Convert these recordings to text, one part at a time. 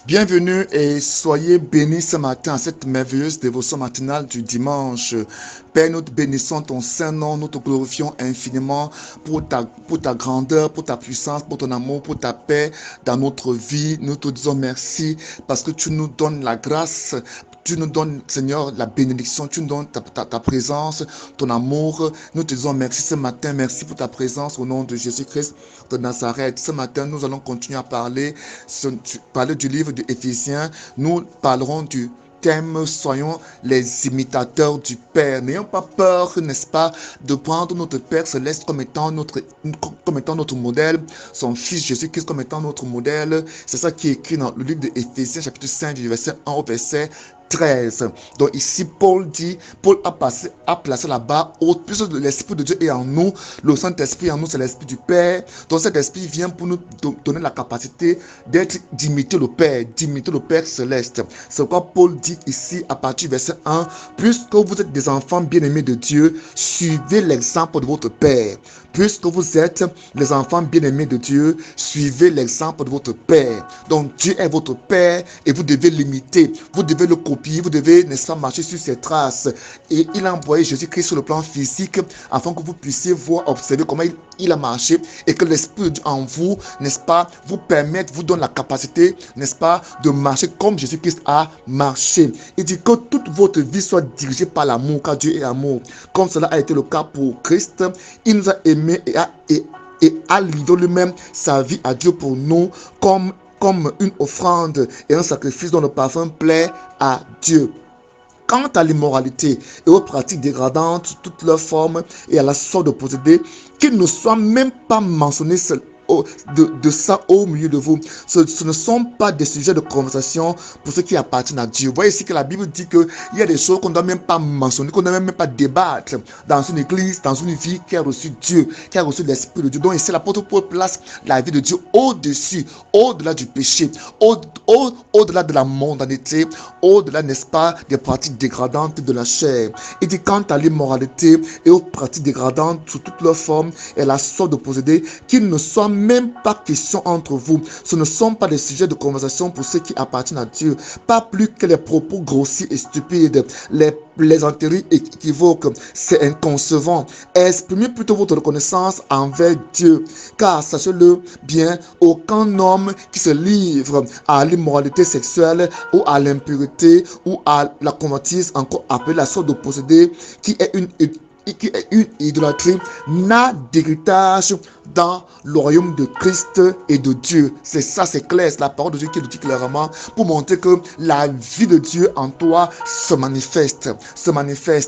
Bienvenue et soyez bénis ce matin à cette merveilleuse dévotion matinale du dimanche. Père, nous te bénissons ton saint nom, nous te glorifions infiniment pour ta grandeur, pour ta puissance, pour ton amour, pour ta paix dans notre vie. Nous te disons merci parce que tu nous donnes la grâce. Tu nous donnes, Seigneur, la bénédiction, tu nous donnes ta présence, ton amour. Nous te disons merci ce matin, merci pour ta présence au nom de Jésus-Christ de Nazareth. Ce matin, nous allons continuer à parler du livre d'Éphésiens. Nous parlerons du thème, soyons les imitateurs du Père. N'ayons pas peur, n'est-ce pas, de prendre notre Père Céleste comme étant notre modèle, son Fils Jésus-Christ comme étant notre modèle. C'est ça qui est écrit dans le livre d'Éphésiens, chapitre 5, du verset 1 au verset 13. Donc ici, Paul a placé là-bas, puisque l'Esprit de Dieu est en nous, le Saint-Esprit en nous, c'est l'Esprit du Père. Donc cet Esprit vient pour nous donner la capacité d'imiter le Père Céleste. C'est pourquoi Paul dit ici, à partir du verset 1, puisque vous êtes des enfants bien-aimés de Dieu, suivez l'exemple de votre Père. Puisque vous êtes les enfants bien-aimés de Dieu, suivez l'exemple de votre Père. Donc Dieu est votre Père et vous devez l'imiter, vous devez le copier, vous devez, n'est-ce pas, marcher sur ses traces. Et il a envoyé Jésus-Christ sur le plan physique afin que vous puissiez voir, observer comment il a marché et que l'Esprit de Dieu en vous, n'est-ce pas, vous donne la capacité, n'est-ce pas, de marcher comme Jésus-Christ a marché. Il dit que toute votre vie soit dirigée par l'amour, car Dieu est amour. Comme cela a été le cas pour Christ, il nous a aimés et a livré lui-même sa vie à Dieu pour nous comme une offrande et un sacrifice dont le parfum plaît à Dieu. Quant à l'immoralité et aux pratiques dégradantes sous toutes leurs formes et à la sorte de posséder, qu'il ne soit même pas mentionné de ça au milieu de vous. Ce ne sont pas des sujets de conversation pour ceux qui appartiennent à Dieu. Vous voyez ici que la Bible dit qu'il y a des choses qu'on ne doit même pas mentionner, qu'on ne doit même pas débattre dans une église, dans une vie qui a reçu Dieu, qui a reçu l'Esprit de Dieu. Donc ici, l'apôtre Paul place la vie de Dieu au-dessus, au-delà du péché, au-delà de la mondanité, au-delà, n'est-ce pas, des pratiques dégradantes de la chair. Il dit quant à l'immoralité et aux pratiques dégradantes sous toutes leurs formes et la sorte de posséder, qu'il ne soit même pas question entre vous. Ce ne sont pas des sujets de conversation pour ceux qui appartiennent à Dieu, pas plus que les propos grossiers et stupides, les intérêts équivoques. C'est inconcevant. Exprimez plutôt votre reconnaissance envers Dieu, car sachez-le bien, aucun homme qui se livre à l'immoralité sexuelle ou à l'impureté ou à la convoitise, encore appelée la sorte de posséder, qui est une idolâtrie, n'a d'héritage dans le royaume de Christ et de Dieu. C'est ça, c'est clair, c'est la parole de Dieu qui le dit clairement pour montrer que la vie de Dieu en toi se manifeste.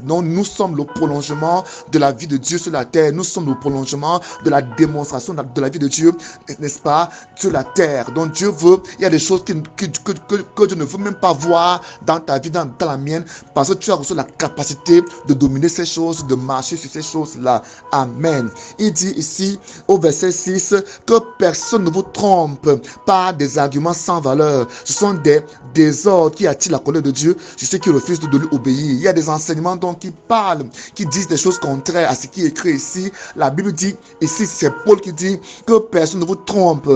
Donc nous sommes le prolongement de la vie de Dieu sur la terre. Nous sommes le prolongement de la démonstration de la vie de Dieu, n'est-ce pas, sur la terre. Donc Dieu veut, il y a des choses que Dieu ne veut même pas voir dans ta vie, dans la mienne, parce que tu as reçu la capacité de dominer ces choses, de marcher sur ces choses-là. Amen. Il dit ici au verset 6 que personne ne vous trompe par des arguments sans valeur. Ce sont des désordres qui attirent la colère de Dieu sur ceux qui refusent de lui obéir. Il y a des enseignements donc qui parlent, qui disent des choses contraires à ce qui est écrit ici. La Bible dit ici, c'est Paul qui dit que personne ne vous trompe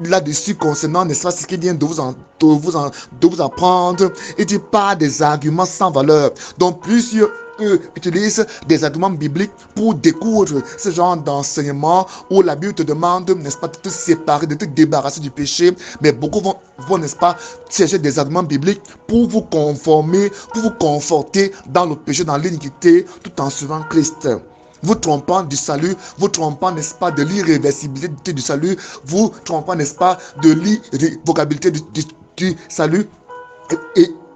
là-dessus concernant, n'est-ce pas, ce qui vient de vous apprendre. Il dit pas des arguments sans valeur. Donc plusieurs utilisent des arguments bibliques pour découdre ce genre d'enseignement où la Bible te demande, n'est-ce pas, de te séparer, de te débarrasser du péché, mais beaucoup vont, n'est-ce pas, chercher des arguments bibliques pour vous conformer, pour vous conforter dans le péché, dans l'iniquité, tout en suivant Christ. Vous trompant du salut, vous trompant, n'est-ce pas, de l'irréversibilité du salut, vous trompant, n'est-ce pas, de l'irrévocabilité du salut,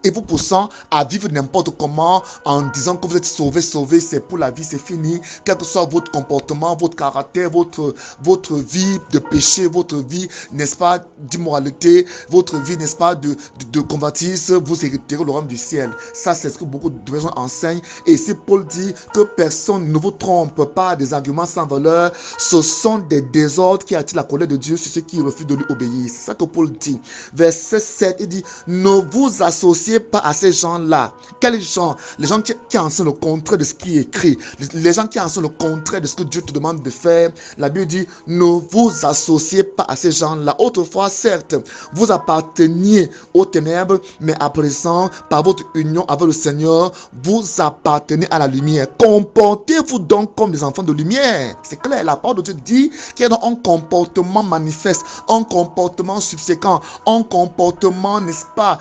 et vous poussant à vivre n'importe comment en disant que vous êtes sauvé, c'est pour la vie, c'est fini. Quel que soit votre comportement, votre caractère, votre vie de péché, votre vie, n'est-ce pas, d'immoralité, votre vie, n'est-ce pas, de convoitise, vous hériterez le royaume du ciel. Ça, c'est ce que beaucoup de personnes enseignent. Et ici, Paul dit que personne ne vous trompe par des arguments sans valeur. Ce sont des désordres qui attirent la colère de Dieu sur ceux qui refusent de lui obéir. C'est ça que Paul dit. Verset 7, il dit, ne vous associez associez pas à ces gens-là. Quels gens? Les gens qui enseignent le contraire de ce qui est écrit. Les gens qui enseignent le contraire de ce que Dieu te demande de faire. La Bible dit, ne vous associez pas à ces gens-là. Autrefois, certes, vous apparteniez aux ténèbres, mais à présent, par votre union avec le Seigneur, vous appartenez à la lumière. Comportez-vous donc comme des enfants de lumière. C'est clair, la parole de Dieu dit qu'il y a donc un comportement manifeste, un comportement subséquent, un comportement, n'est-ce pas,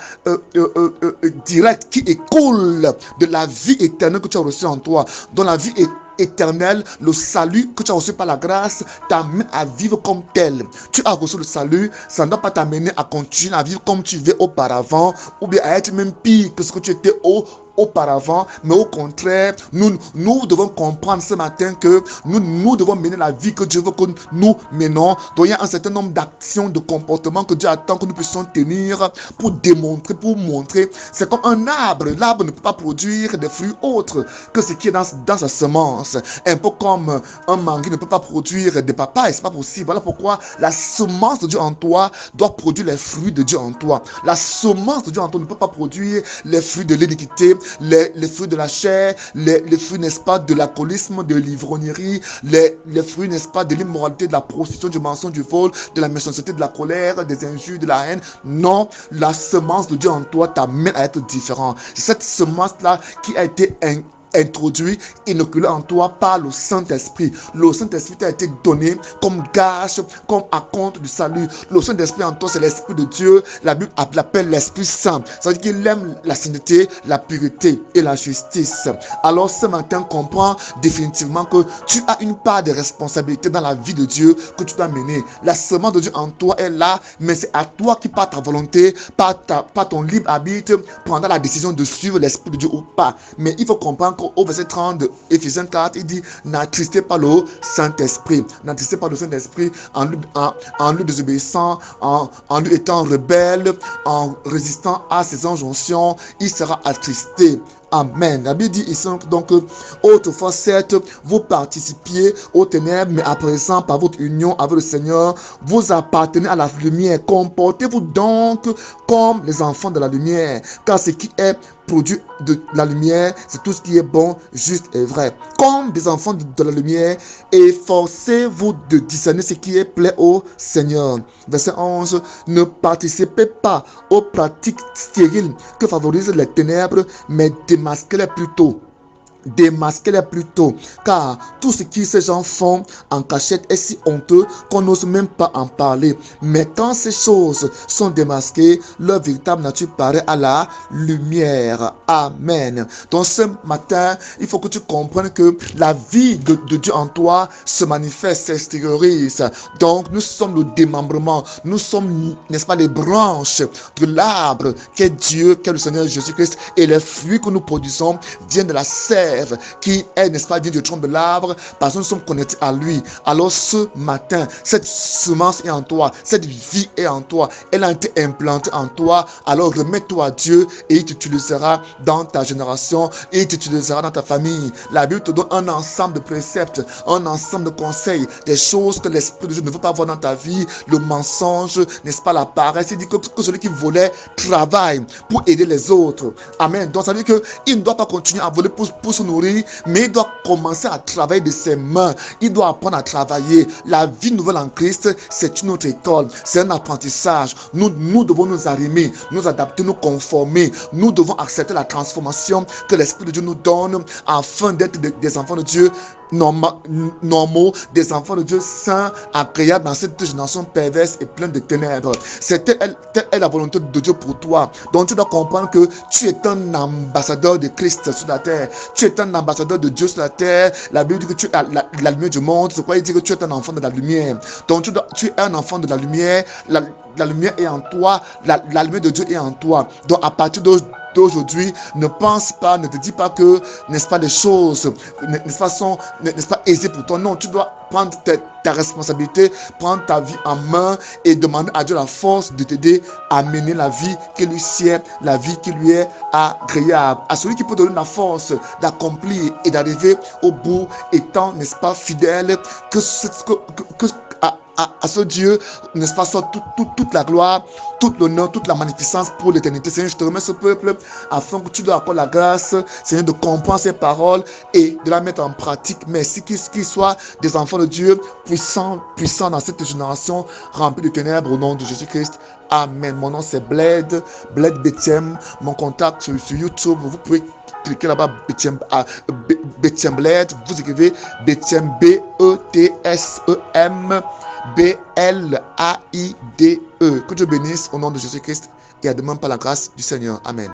direct qui écoule de la vie éternelle que tu as reçue en toi, dont la vie éternelle, le salut que tu as reçu par la grâce t'amène à vivre comme tel. Tu as reçu le salut, ça ne doit pas t'amener à continuer à vivre comme tu vivais auparavant, ou bien à être même pire que ce que tu étais auparavant, mais au contraire, nous devons comprendre ce matin que nous devons mener la vie que Dieu veut que nous menons. Donc il y a un certain nombre d'actions, de comportements que Dieu attend que nous puissions tenir pour démontrer, pour montrer. C'est comme un arbre. L'arbre ne peut pas produire des fruits autres que ce qui est dans sa semence. Un peu comme un mangue ne peut pas produire des papayes, c'est pas possible. Voilà pourquoi la semence de Dieu en toi doit produire les fruits de Dieu en toi. La semence de Dieu en toi ne peut pas produire les fruits de l'iniquité, les fruits de la chair, les fruits, n'est-ce pas, de l'alcoolisme, de l'ivrognerie, les fruits, n'est-ce pas, de l'immoralité, de la prostitution, du mensonge, du vol, de la méchanceté, de la colère, des injures, de la haine. Non, la semence de Dieu en toi t'amène à être différent. C'est cette semence-là qui a été introduit, inoculé en toi par le Saint-Esprit. Le Saint-Esprit t'a été donné comme gage, comme acompte du salut. Le Saint-Esprit en toi, c'est l'Esprit de Dieu. La Bible l'appelle l'Esprit Saint. Ça veut dire qu'il aime la sainteté, la pureté et la justice. Alors ce matin, comprends définitivement que tu as une part de responsabilité dans la vie de Dieu que tu dois mener. La semence de Dieu en toi est là, mais c'est à toi qui, par ta volonté, par ton libre arbitre, prendras la décision de suivre l'Esprit de Dieu ou pas. Mais il faut comprendre au verset 30 de Éphésiens 4, il dit, n'attristez pas le Saint-Esprit. N'attristez pas le Saint-Esprit en lui désobéissant, en lui étant rebelle, en résistant à ses injonctions, il sera attristé. Amen. La Bible dit ici donc, autrefois certes, vous participiez aux ténèbres, mais à présent, par votre union avec le Seigneur, vous appartenez à la lumière. Comportez-vous donc comme les enfants de la lumière, car ce qui est produit de la lumière, c'est tout ce qui est bon, juste et vrai. Comme des enfants de la lumière, efforcez-vous de discerner ce qui est plaît au Seigneur. Verset 11, ne participez pas aux pratiques stériles que favorisent les ténèbres, mais démasquez-les plutôt. Démasquez-les plutôt, car tout ce que ces gens font en cachette est si honteux qu'on n'ose même pas en parler. Mais quand ces choses sont démasquées, leur véritable nature paraît à la lumière. Amen. Donc ce matin, il faut que tu comprennes que la vie de Dieu en toi se manifeste, s'extériorise. Donc nous sommes le démembrement, nous sommes, n'est-ce pas, les branches de l'arbre qu'est Dieu, qu'est le Seigneur Jésus-Christ, et les fruits que nous produisons viennent de la sève qui est, n'est-ce pas, vient du tronc de l'arbre, parce que nous sommes connectés à lui. Alors ce matin, cette semence est en toi, cette vie est en toi, elle a été implantée en toi. Alors remets-toi à Dieu et il t'utilisera dans ta génération, et il t'utilisera dans ta famille. La Bible te donne un ensemble de préceptes, un ensemble de conseils, des choses que l'Esprit de Dieu ne veut pas voir dans ta vie, le mensonge, n'est-ce pas, la paresse. Il dit que celui qui volait travaille pour aider les autres. Amen. Donc ça veut dire qu'il ne doit pas continuer à voler pour se nourrir, mais il doit commencer à travailler de ses mains. Il doit apprendre à travailler. La vie nouvelle en Christ, c'est une autre école, c'est un apprentissage. Nous devons nous arrimer, nous adapter, nous conformer. Nous devons accepter la transformation que l'Esprit de Dieu nous donne afin d'être des enfants de Dieu normaux, des enfants de Dieu saints, agréables dans cette génération perverse et pleine de ténèbres. Telle est la volonté de Dieu pour toi. Donc tu dois comprendre que tu es un ambassadeur de Christ sur la terre. Tu es un ambassadeur de Dieu sur la terre. La Bible dit que tu es la lumière du monde. C'est quoi? Il dit que tu es un enfant de la lumière. Donc tu es un enfant de la lumière. La lumière est en toi. La lumière de Dieu est en toi. Donc à partir d'aujourd'hui, ne pense pas, ne te dis pas que, n'est-ce pas, les choses, n'est-ce pas, sont, n'est-ce pas, aisées pour toi. Non, tu dois prendre ta responsabilité, prendre ta vie en main et demander à Dieu la force de t'aider à mener la vie qui lui sied, la vie qui lui est agréable. À celui qui peut donner la force d'accomplir et d'arriver au bout, étant, n'est-ce pas, fidèle, à ce Dieu, n'est-ce pas, soit toute la gloire, tout l'honneur, toute la magnificence pour l'éternité. Seigneur, je te remets ce peuple afin que tu leur accordes la grâce, Seigneur, de comprendre ces paroles et de la mettre en pratique. Merci qu'ils soient des enfants de Dieu puissants dans cette génération remplie de ténèbres au nom de Jésus-Christ. Amen. Mon nom c'est Bled Betiem. Mon contact sur YouTube, vous pouvez cliquez là-bas, Betiem Bled. Vous écrivez Betiem, Betsem Blaide. Que Dieu bénisse au nom de Jésus-Christ et à demain par la grâce du Seigneur. Amen.